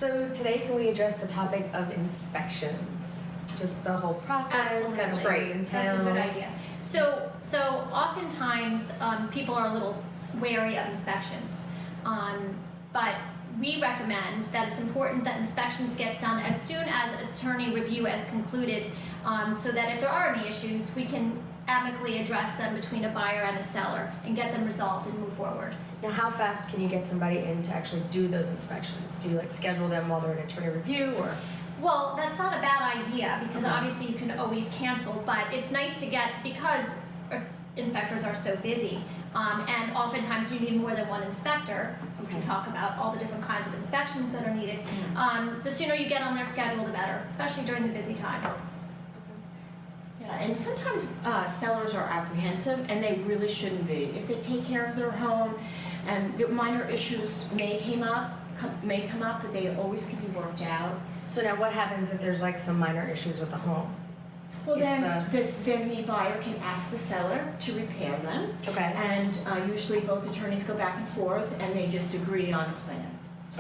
So today, can we address the topic of inspections? Just the whole process. Absolutely. That's That's great. That's a good idea. So oftentimes people are a little wary of inspections, but we recommend that it's important that inspections get done as soon as attorney review has concluded, so that if there are any issues, we can amicably address them between a buyer and a seller and get them resolved and move forward. Now, how fast can you get somebody in to actually do those inspections? Do you like schedule them while they're in attorney review, or? Well, that's not a bad idea because Okay. obviously you can always cancel, but it's nice to get, because inspectors are so busy, and oftentimes you need more than one inspector. We can Okay. talk about all the different kinds of inspections that are needed. The sooner you get on their schedule, the better, especially during the busy times. Yeah, and sometimes sellers are apprehensive, and they really shouldn't be. If they take care of their home, and the minor issues may come up, but they always can be worked out. So now, what happens if there's like some minor issues with the home? Well, It's then the buyer can ask the seller to repair them, Okay. and usually both attorneys go back and forth, and they just agree on a plan.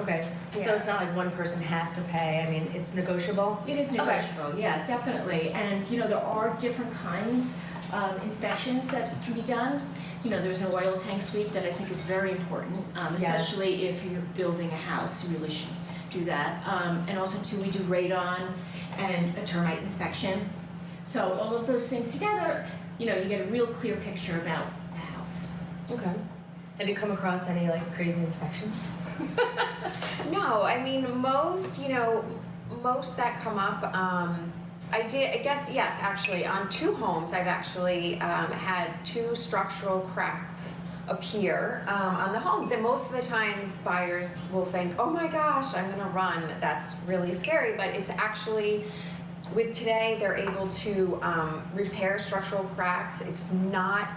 Okay. So Yeah. it's not like one person has to pay. I mean, it's negotiable. It is Okay. negotiable, yeah, definitely. And, there are different kinds of inspections that can be done. There's an oil tank sweep that I think is very important, especially if you're building a house, you really should do that. And also too, we do radon and a termite inspection. So all of those things together, you get a real clear picture about the house. Okay. Have you come across any like crazy inspections? No, I mean, most that come up, I guess, yes, actually, on 2 homes, I've actually had 2 structural cracks appear on the homes. And most of the times, buyers will think, oh my gosh, I'm gonna run, that's really scary. But it's actually, with today, they're able to repair structural cracks. It's not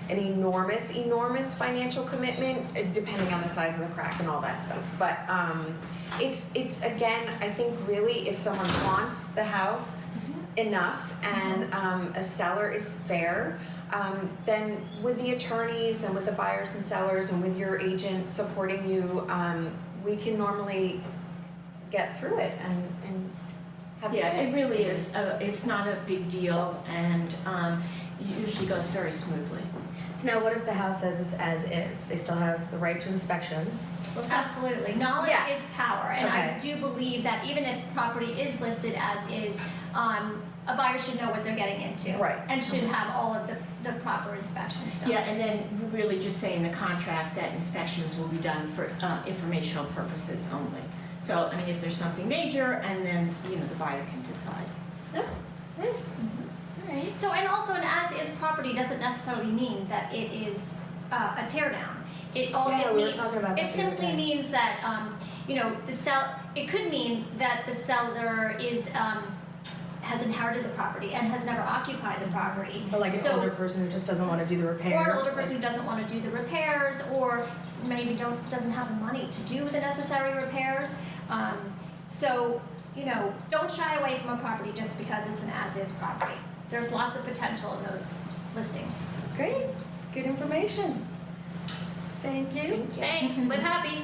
an enormous financial commitment, depending on the size of the crack and all that stuff. But it's again, I think really if someone wants the house enough and a seller is fair, then with the attorneys and with the buyers and sellers and with your agent supporting you, we can normally get through it and have it Yeah, it fixed. really is. It's not a big deal, and it usually goes very smoothly. So now, what if the house says it's as is? They still have the right to inspections. Well, absolutely. Knowledge Yes. is power, and I Okay. do believe that even if property is listed as is, a buyer should know what they're getting into. Right. And should have all of the proper inspections done. Yeah, and then really just say in the contract that inspections will be done for informational purposes only. So, I mean, if there's something major, and then, the buyer can decide. Oh, nice. All right. So, and also an as-is property doesn't necessarily mean that it is a tear down. Yeah, we were talking about that It the other simply day. means that, it could mean that the seller has inherited the property and has never occupied the property. Or like an So- older person who just doesn't want to do the repairs. Or an older person who doesn't want to do the repairs, or maybe doesn't have the money to do the necessary repairs. So, don't shy away from a property just because it's an as-is property. There's lots of potential in those listings. Great. Good information. Thank you. Thanks. Live happy.